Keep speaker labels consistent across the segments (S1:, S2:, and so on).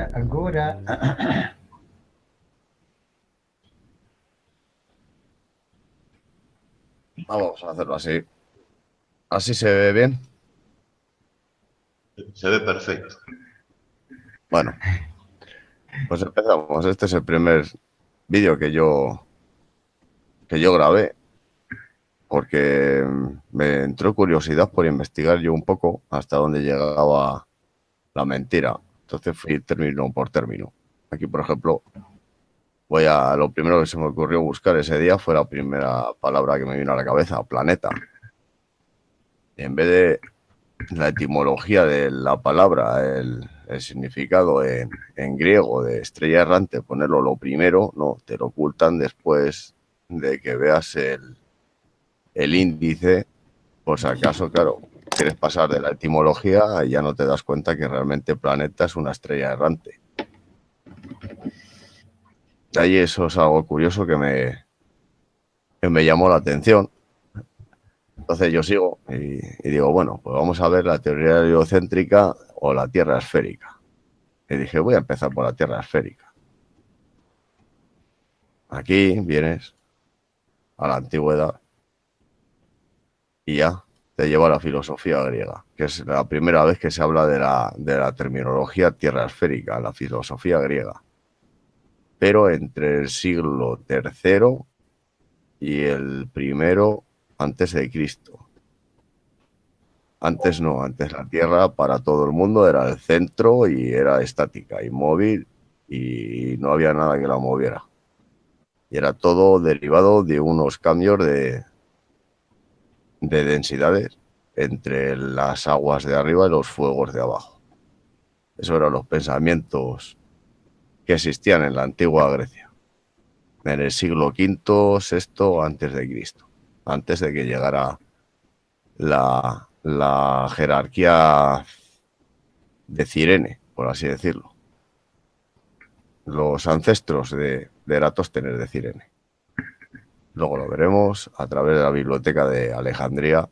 S1: agora
S2: Vamos a hacerlo así. Así se ve bien.
S3: Se ve perfecto.
S2: Bueno, pues empezamos. Este es el primer vídeo que yo grabé porque me entró curiosidad por investigar yo un poco hasta dónde llegaba la mentira. Entonces fui término por término. Aquí, por ejemplo, lo primero que se me ocurrió buscar ese día fue la primera palabra que me vino a la cabeza, planeta. En vez de la etimología de la palabra, el significado en griego de estrella errante, ponerlo lo primero, no, te lo ocultan después de que veas el índice, por si acaso, claro, quieres pasar de la etimología y ya no te das cuenta que realmente planeta es una estrella errante. De ahí eso es algo curioso que me llamó la atención. Entonces yo sigo y digo, bueno, pues vamos a ver la teoría heliocéntrica o la Tierra esférica. Y dije, voy a empezar por la Tierra esférica. Aquí vienes a la antigüedad y ya te lleva a la filosofía griega, que es la primera vez que se habla de la terminología tierra esférica, la filosofía griega. Pero entre el siglo III y el primero antes de Cristo. Antes no, antes la Tierra para todo el mundo era el centro y era estática, inmóvil y no había nada que la moviera. Y era todo derivado de unos cambios de densidades entre las aguas de arriba y los fuegos de abajo. Esos eran los pensamientos que existían en la antigua Grecia, en el siglo V, VI antes de Cristo, antes de que llegara la jerarquía de Cirene, por así decirlo, los ancestros de Eratóstenes de Cirene. Luego lo veremos a través de la biblioteca de Alejandría,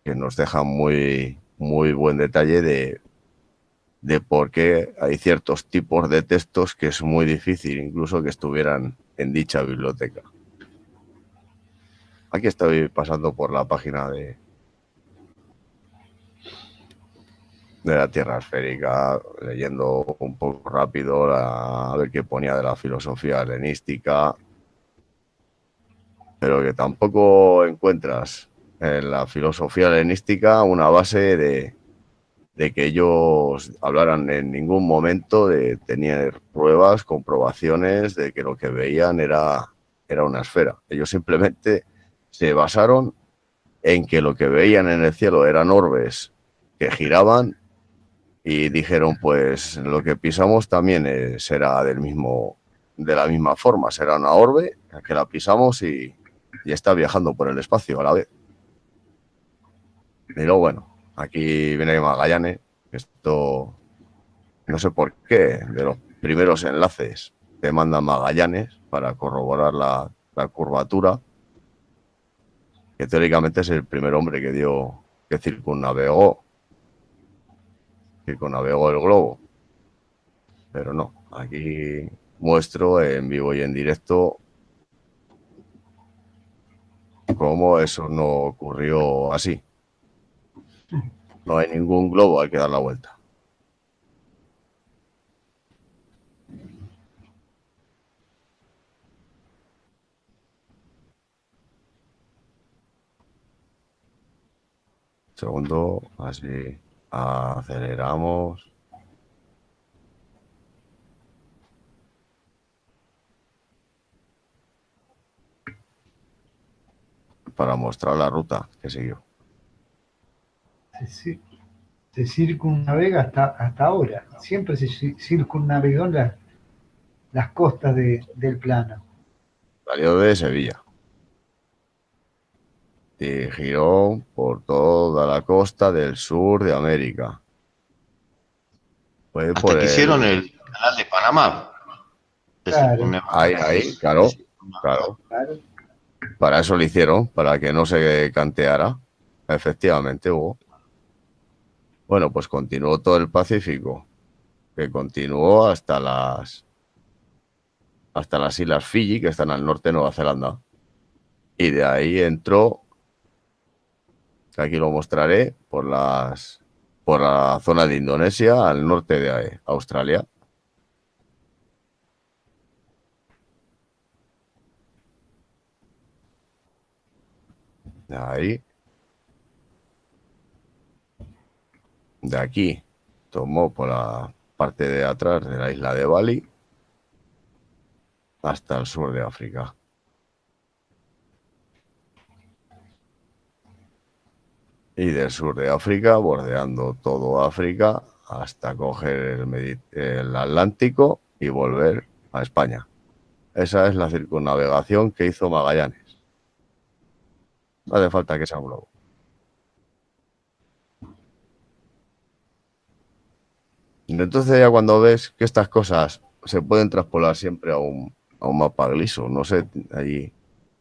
S2: que nos deja muy, muy buen detalle de por qué hay ciertos tipos de textos que es muy difícil incluso que estuvieran en dicha biblioteca. Aquí estoy pasando por la página de la Tierra Esférica, leyendo un poco rápido a ver qué ponía de la filosofía helenística, pero que tampoco encuentras en la filosofía helenística una base de que ellos hablaran en ningún momento de tener pruebas, comprobaciones de que lo que veían era una esfera. Ellos simplemente se basaron en que lo que veían en el cielo eran orbes que giraban y dijeron, pues lo que pisamos también será de la misma forma, será una orbe que la pisamos y está viajando por el espacio a la vez. Y luego, bueno, aquí viene Magallanes. Esto, no sé por qué, de los primeros enlaces te manda Magallanes para corroborar la curvatura, que teóricamente es el primer hombre que circunnavegó el globo. Pero no, aquí muestro en vivo y en directo cómo eso no ocurrió así. No hay ningún globo al que dar la vuelta. Segundo, así aceleramos. Para mostrar la ruta que siguió.
S1: se circunnavega hasta ahora. Siempre se circunnavegó las costas del plano.
S2: Salió de Sevilla y giró por toda la costa del sur de América. Fue
S3: Hasta
S2: por
S3: que hicieron el canal de Panamá.
S1: Claro,
S2: ahí, claro, claro.
S1: claro.
S2: Para eso lo hicieron, para que no se canteara. Efectivamente, hubo. Bueno, pues continuó todo el Pacífico que continuó hasta las Islas Fiji, que están al norte de Nueva Zelanda. Y de ahí entró, aquí lo mostraré, por la zona de Indonesia, al norte de Australia. De ahí, de aquí, tomó por la parte de atrás de la isla de Bali hasta el sur de África. Y del sur de África, bordeando todo África, hasta coger el Atlántico y volver a España. Esa es la circunnavegación que hizo Magallanes. No hace falta que sea un globo. Entonces ya cuando ves que estas cosas se pueden traspolar siempre a un mapa gliso, no sé, allí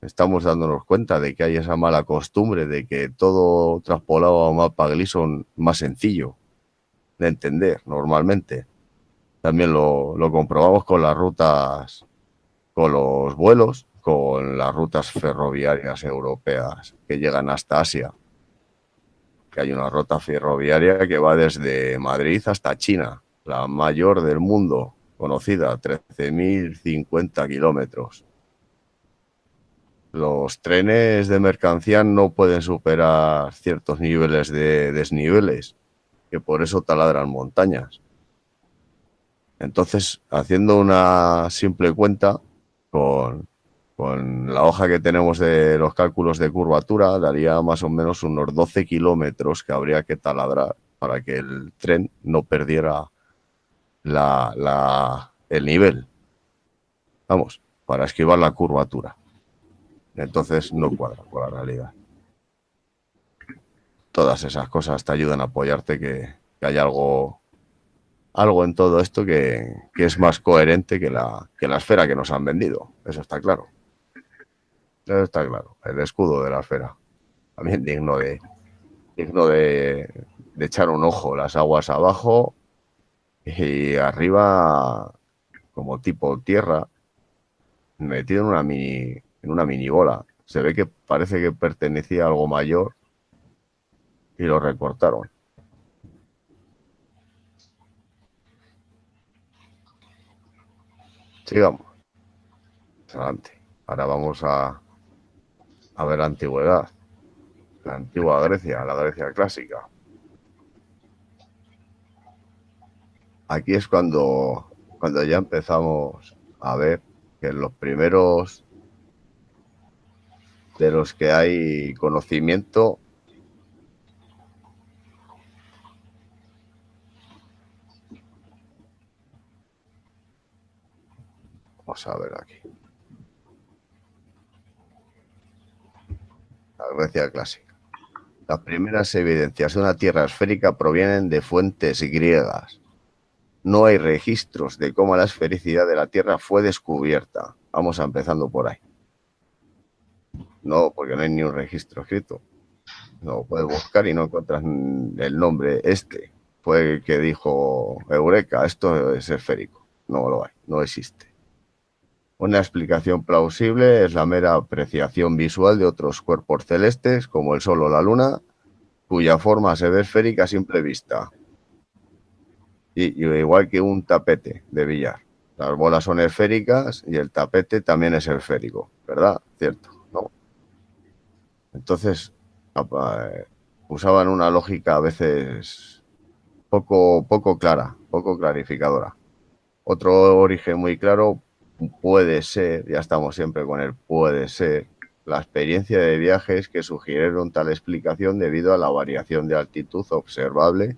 S2: estamos dándonos cuenta de que hay esa mala costumbre de que todo traspolado a un mapa gliso es más sencillo de entender normalmente. También lo comprobamos con las rutas, con los vuelos, con las rutas ferroviarias europeas que llegan hasta Asia. Que hay una ruta ferroviaria que va desde Madrid hasta China, la mayor del mundo, conocida, 13.050 kilómetros. Los trenes de mercancía no pueden superar ciertos niveles de desniveles, que por eso taladran montañas. Entonces, haciendo una simple cuenta, con la hoja que tenemos de los cálculos de curvatura, daría más o menos unos 12 kilómetros que habría que taladrar para que el tren no perdiera el nivel. Vamos, para esquivar la curvatura. Entonces no cuadra con la realidad. Todas esas cosas te ayudan a apoyarte que hay algo en todo esto que es más coherente que la esfera que nos han vendido. Eso está claro. Eso está claro. El escudo de la esfera. También digno de echar un ojo. Las aguas abajo y arriba, como tipo tierra, metido en una mini bola. Se ve que parece que pertenecía a algo mayor y lo recortaron. Sigamos. Adelante. Ahora vamos a ver la antigüedad. La antigua Grecia, la Grecia clásica. Aquí es cuando ya empezamos a ver que los primeros de los que hay conocimiento vamos a ver aquí. La Grecia clásica. Las primeras evidencias de una tierra esférica provienen de fuentes griegas. No hay registros de cómo la esfericidad de la Tierra fue descubierta. Vamos empezando por ahí. No, porque no hay ni un registro escrito. No, puedes buscar y no encuentras el nombre. Fue el que dijo Eureka, esto es esférico. No lo hay, no existe. Una explicación plausible es la mera apreciación visual de otros cuerpos celestes, como el Sol o la Luna, cuya forma se ve esférica a simple vista. Y igual que un tapete de billar. Las bolas son esféricas y el tapete también es esférico, ¿verdad? Cierto, ¿no? Entonces, usaban una lógica a veces poco clara, poco clarificadora. Otro origen muy claro puede ser, ya estamos siempre con el puede ser, la experiencia de viajes que sugirieron tal explicación debido a la variación de altitud observable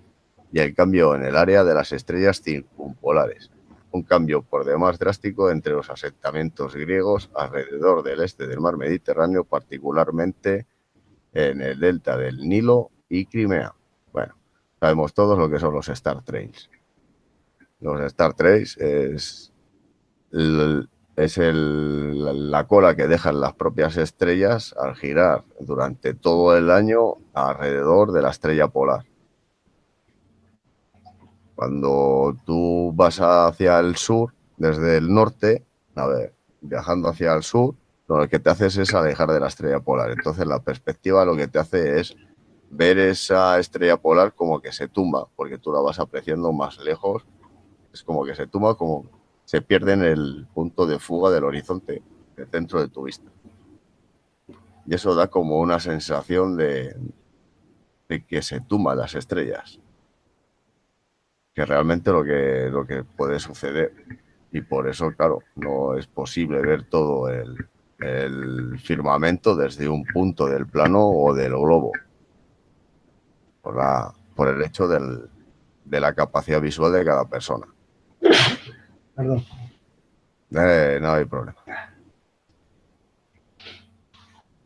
S2: y el cambio en el área de las estrellas circumpolares. Un cambio por demás drástico entre los asentamientos griegos alrededor del este del mar Mediterráneo, particularmente en el delta del Nilo y Crimea. Bueno, sabemos todos lo que son los Star Trails. Los Star Trails es la cola que dejan las propias estrellas al girar durante todo el año alrededor de la estrella polar. Cuando tú vas hacia el sur, desde el norte, a ver, viajando hacia el sur, lo que te haces es alejar de la estrella polar. Entonces la perspectiva lo que te hace es ver esa estrella polar como que se tumba, porque tú la vas apreciando más lejos. Es como que se tumba, como se pierde en el punto de fuga del horizonte, del centro de tu vista. Y eso da como una sensación de que se tumban las estrellas, que realmente lo que puede suceder. Y por eso, claro, no es posible ver todo el firmamento desde un punto del plano o del globo, por el hecho de la capacidad visual de cada persona.
S1: Perdón.
S2: No hay problema.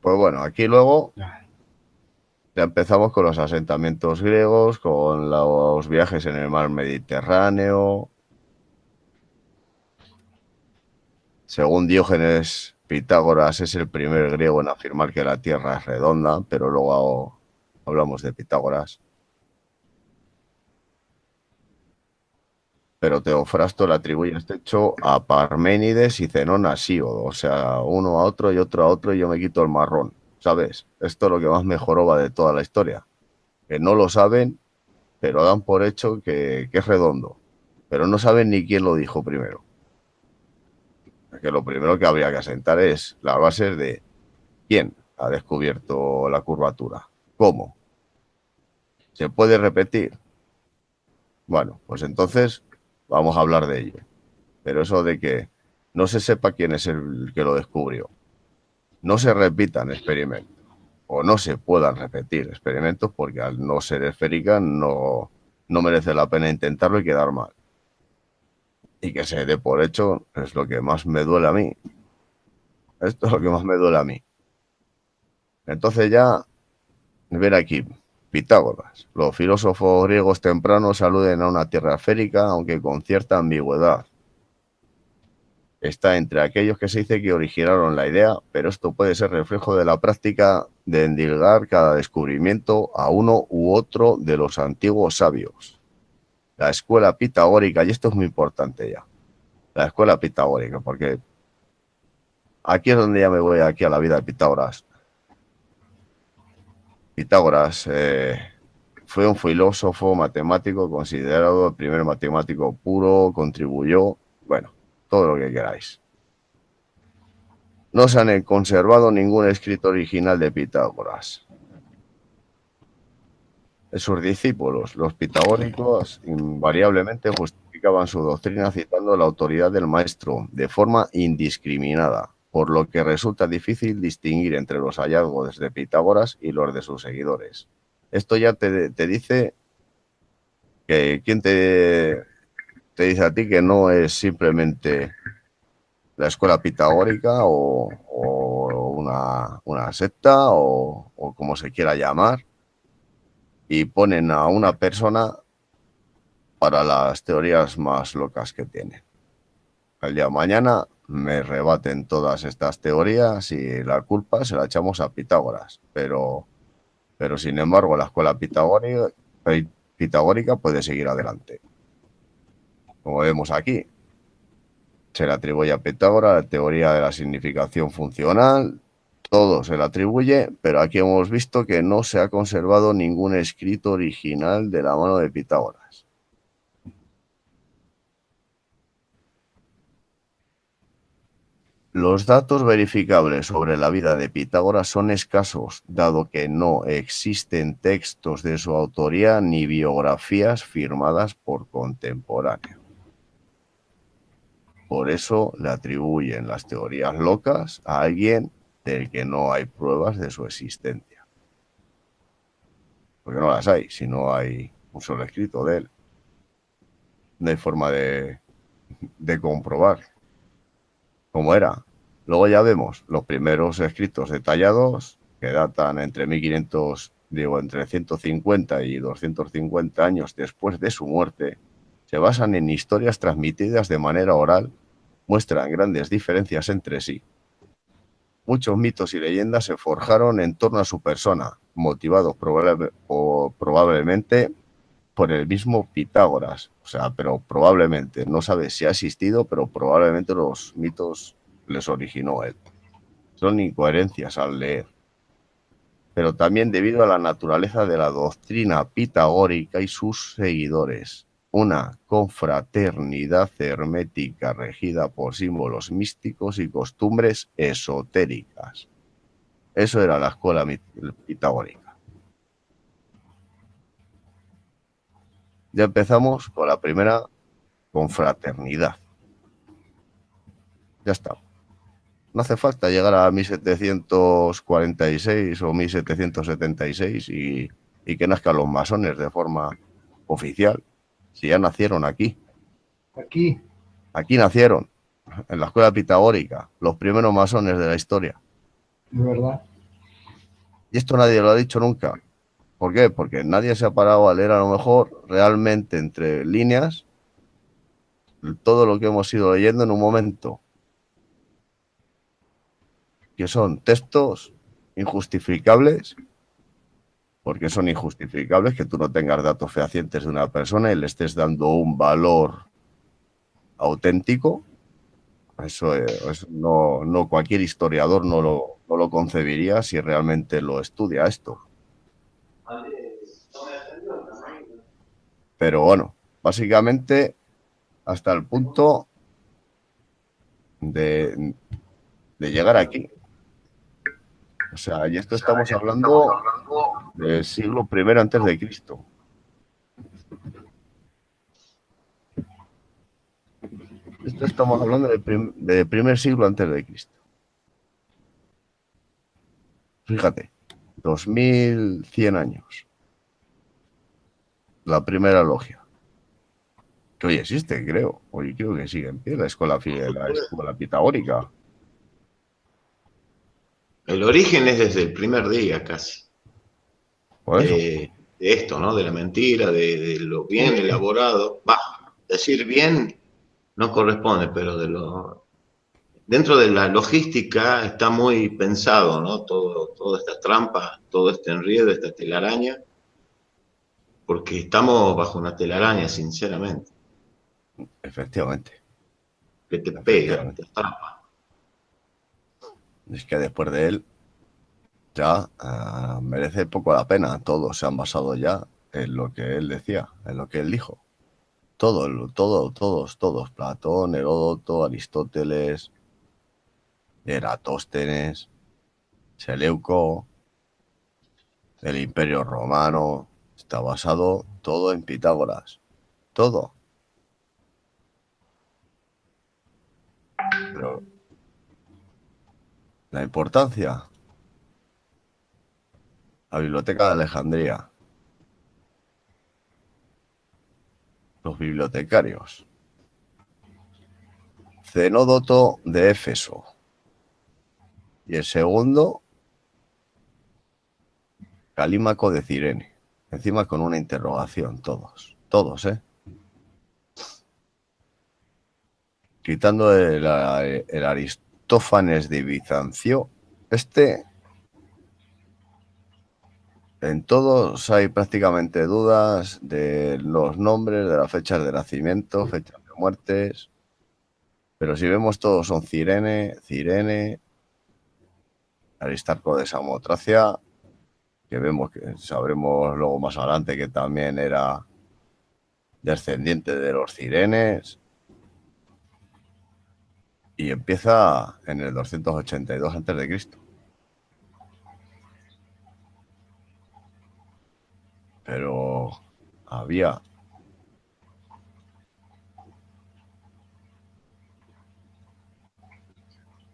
S2: Pues bueno, aquí luego ya empezamos con los asentamientos griegos, con los viajes en el mar Mediterráneo. Según Diógenes, Pitágoras es el primer griego en afirmar que la Tierra es redonda, pero luego hablamos de Pitágoras. Pero Teofrasto le atribuye este hecho a Parménides y Zenón a Hesíodo, o sea, uno a otro y otro a otro y yo me quito el marrón, ¿sabes? Esto es lo que más me joroba de toda la historia, que no lo saben, pero dan por hecho que es redondo, pero no saben ni quién lo dijo primero. Que lo primero que habría que asentar es las bases de quién ha descubierto la curvatura, cómo, se puede repetir. Bueno, pues entonces vamos a hablar de ello. Pero eso de que no se sepa quién es el que lo descubrió, no se repitan experimentos o no se puedan repetir experimentos porque al no ser esférica no merece la pena intentarlo y quedar mal. Y que se dé por hecho es lo que más me duele a mí. Esto es lo que más me duele a mí. Entonces ya, ver aquí, Pitágoras. Los filósofos griegos tempranos aluden a una tierra esférica, aunque con cierta ambigüedad. Está entre aquellos que se dice que originaron la idea, pero esto puede ser reflejo de la práctica de endilgar cada descubrimiento a uno u otro de los antiguos sabios. La escuela pitagórica, y esto es muy importante ya, la escuela pitagórica, porque aquí es donde ya me voy aquí a la vida de Pitágoras. Pitágoras fue un filósofo matemático considerado el primer matemático puro, contribuyó, bueno, todo lo que queráis. No se han conservado ningún escrito original de Pitágoras. Sus discípulos, los pitagóricos, invariablemente justificaban su doctrina citando la autoridad del maestro de forma indiscriminada, por lo que resulta difícil distinguir entre los hallazgos de Pitágoras y los de sus seguidores. Esto ya te dice que quién te dice a ti que no es simplemente la escuela pitagórica o una secta o como se quiera llamar, y ponen a una persona para las teorías más locas que tienen. El día de mañana me rebaten todas estas teorías y la culpa se la echamos a Pitágoras, pero sin embargo la escuela pitagórica puede seguir adelante. Como vemos aquí, se le atribuye a Pitágoras la teoría de la significación funcional, todo se le atribuye, pero aquí hemos visto que no se ha conservado ningún escrito original de la mano de Pitágoras. Los datos verificables sobre la vida de Pitágoras son escasos, dado que no existen textos de su autoría ni biografías firmadas por contemporáneos. Por eso le atribuyen las teorías locas a alguien del que no hay pruebas de su existencia. Porque no las hay, si no hay un solo escrito de él. No hay forma de comprobar cómo era. Luego ya vemos los primeros escritos detallados que datan entre 1500, entre 150 y 250 años después de su muerte. Se basan en historias transmitidas de manera oral, muestran grandes diferencias entre sí. Muchos mitos y leyendas se forjaron en torno a su persona, motivados probablemente por el mismo Pitágoras. O sea, pero probablemente, no sabe si ha existido, pero probablemente los mitos les originó él. Son incoherencias al leer. Pero también debido a la naturaleza de la doctrina pitagórica y sus seguidores. Una confraternidad hermética regida por símbolos místicos y costumbres esotéricas. Eso era la escuela pitagórica. Ya empezamos con la primera confraternidad. Ya está. No hace falta llegar a 1746 o 1776 y que nazcan los masones de forma oficial, si ya nacieron aquí.
S1: Aquí,
S2: Aquí nacieron, en la escuela pitagórica, los primeros masones de la historia.
S1: de verdad.
S2: Y esto nadie lo ha dicho nunca. ¿Por qué? Porque nadie se ha parado a leer a lo mejor realmente entre líneas todo lo que hemos ido leyendo en un momento. Que son textos injustificables, porque son injustificables que tú no tengas datos fehacientes de una persona y le estés dando un valor auténtico. Eso no cualquier historiador no lo concebiría si realmente lo estudia esto. Pero bueno, básicamente hasta el punto de llegar aquí. O sea, y esto estamos hablando del siglo I antes de Cristo. Esto estamos hablando del primer siglo antes de Cristo. Fíjate, 2100 años. La primera logia. Que hoy existe, creo. Hoy creo que sigue en pie la escuela pitagórica.
S3: El origen es desde el primer día casi.
S2: Por eso.
S3: De esto, ¿no? De la mentira, de lo bien elaborado. Decir bien no corresponde, pero dentro de la logística está muy pensado, ¿no? Toda esta trampa, todo este enredo, esta telaraña, porque estamos bajo una telaraña, sinceramente,
S2: Efectivamente.
S3: que te pega,
S2: Efectivamente.
S3: te atrapa.
S2: Es que después de él ya merece poco la pena. Todos se han basado ya en lo que él decía, en lo que él dijo. Todos. Platón, Heródoto, Aristóteles, Eratóstenes, Seleuco, el Imperio Romano. Está basado todo en Pitágoras. Todo. Pero la importancia. La Biblioteca de Alejandría. Los bibliotecarios. Cenódoto de Éfeso. Y el segundo, Calímaco de Cirene. Encima con una interrogación, todos, ¿eh? Quitando el Aristófanes de Bizancio, en todos hay prácticamente dudas de los nombres, de las fechas de nacimiento, fechas de muertes, pero si vemos todos son Cirene, Aristarco de Samotracia, que vemos que sabremos luego más adelante que también era descendiente de los Cirenes, y empieza en el 282 a.C. Pero había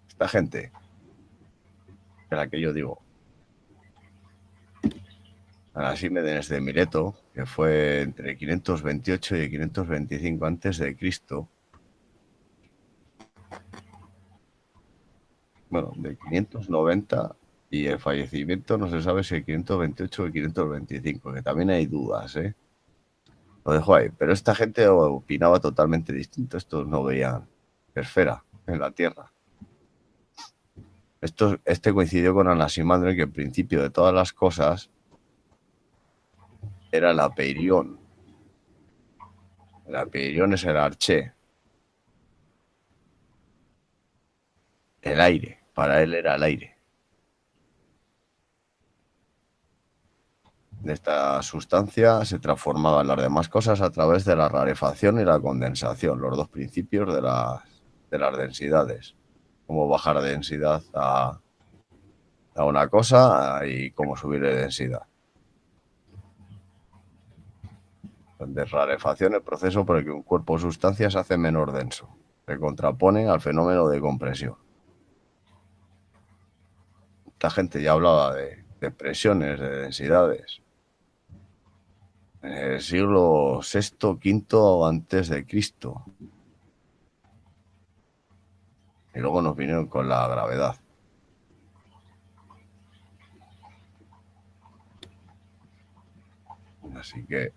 S2: esta gente, de la que yo digo, Anasímenes de Mileto, que fue entre 528 y 525 a.C. Bueno, de 590 y el fallecimiento no se sabe si el 528 o el 525, que también hay dudas, ¿eh? Lo dejo ahí. Pero esta gente opinaba totalmente distinto. Estos no veían esfera en la Tierra. Este coincidió con Anaximandro, que el principio de todas las cosas era el apeirión. El apirión es el arché. El aire. Para él era el aire. De esta sustancia se transformaban las demás cosas a través de la rarefacción y la condensación, los dos principios de las densidades. Cómo bajar de densidad a una cosa y cómo subir de densidad. De rarefacción, el proceso por el que un cuerpo o sustancia se hace menos denso. Se contrapone al fenómeno de compresión. Esta gente ya hablaba de presiones, de densidades. En el siglo VI, V antes de Cristo. Y luego nos vinieron con la gravedad. Así que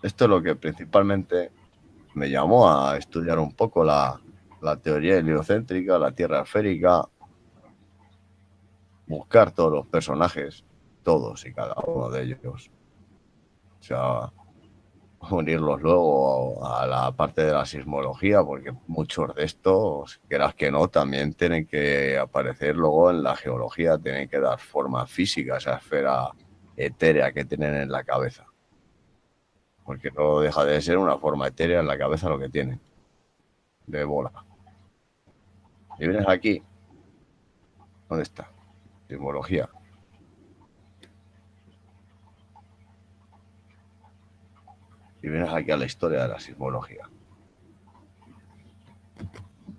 S2: esto es lo que principalmente me llamó a estudiar un poco la teoría heliocéntrica, la Tierra esférica, buscar todos los personajes, todos y cada uno de ellos. O sea, unirlos luego a la parte de la sismología, porque muchos de estos, quieras que no, también tienen que aparecer luego en la geología, tienen que dar forma física a esa esfera etérea que tienen en la cabeza. Porque no deja de ser una forma etérea en la cabeza lo que tienen, de bola. Y vienes aquí, ¿dónde está? Sismología. Y vienes aquí a la historia de la sismología.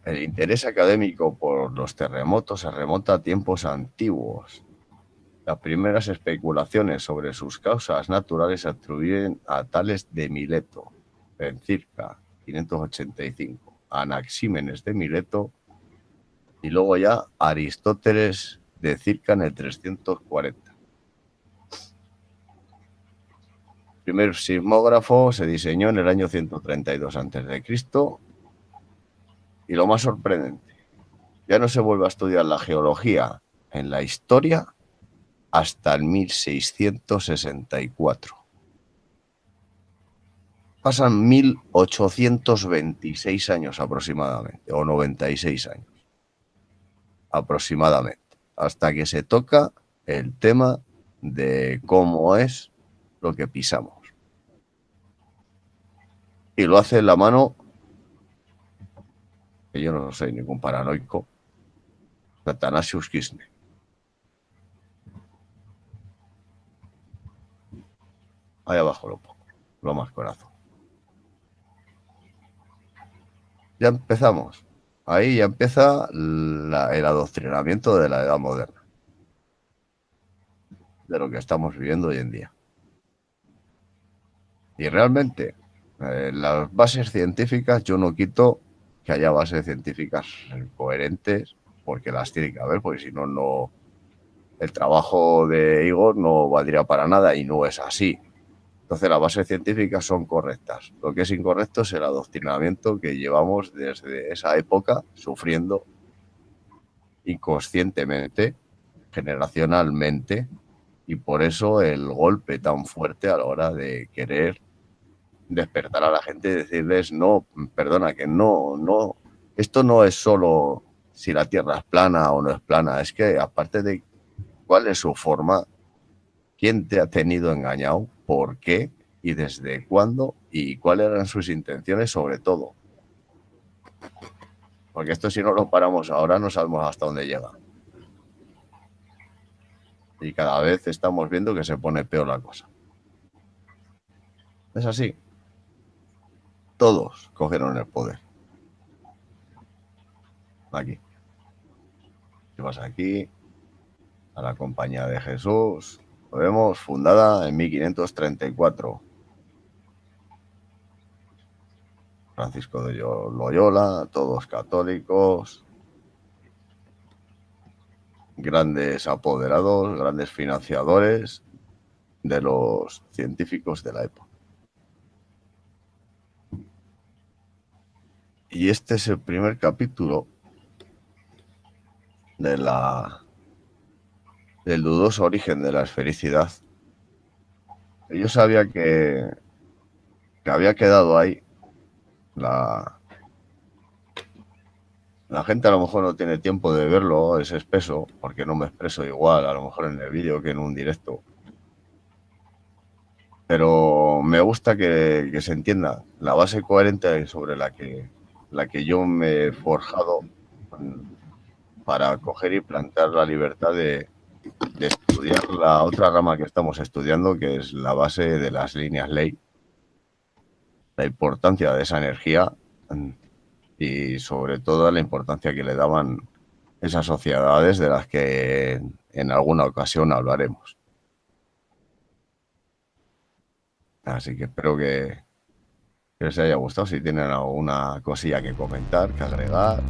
S2: El interés académico por los terremotos se remonta a tiempos antiguos. Las primeras especulaciones sobre sus causas naturales se atribuyen a Tales de Mileto, en circa 585, a Anaxímenes de Mileto y luego ya Aristóteles de circa en el 340. El primer sismógrafo se diseñó en el año 132 a.C. y lo más sorprendente, ya no se vuelve a estudiar la geología en la historia hasta el 1664. Pasan 1826 años aproximadamente, o 96 años aproximadamente, hasta que se toca el tema de cómo es lo que pisamos. Y lo hace en la mano, que yo no soy ningún paranoico, de Athanasius Kirchner. Ahí abajo lo pongo, lo más corazón. Ya empezamos. Ahí ya empieza el adoctrinamiento de la edad moderna, de lo que estamos viviendo hoy en día. Y realmente, las bases científicas, yo no quito que haya bases científicas coherentes, porque las tiene que haber, porque si no, no, el trabajo de Igor no valdría para nada y no es así. Entonces las bases científicas son correctas. Lo que es incorrecto es el adoctrinamiento que llevamos desde esa época sufriendo inconscientemente, generacionalmente, y por eso el golpe tan fuerte a la hora de querer despertar a la gente y decirles, no, perdona, que no, esto no es solo si la Tierra es plana o no es plana, es que aparte de cuál es su forma, quién te ha tenido engañado, por qué y desde cuándo y cuáles eran sus intenciones sobre todo. Porque esto si no lo paramos ahora no sabemos hasta dónde llega. Y cada vez estamos viendo que se pone peor la cosa. Es así. Todos cogieron el poder. Aquí. Si vas aquí, a la Compañía de Jesús, lo vemos, fundada en 1534. Francisco de Loyola, todos católicos, grandes apoderados, grandes financiadores de los científicos de la época. Y este es el primer capítulo del dudoso origen de la esfericidad. Yo sabía que que había quedado ahí. La gente a lo mejor no tiene tiempo de verlo, es espeso, porque no me expreso igual, a lo mejor en el vídeo que en un directo. Pero me gusta que se entienda la base coherente sobre la que yo me he forjado para coger y plantear la libertad de estudiar la otra rama que estamos estudiando, que es la base de las líneas ley, la importancia de esa energía y sobre todo la importancia que le daban esas sociedades de las que en alguna ocasión hablaremos. Así que espero que les haya gustado. Si tienen alguna cosilla que comentar, que agregar.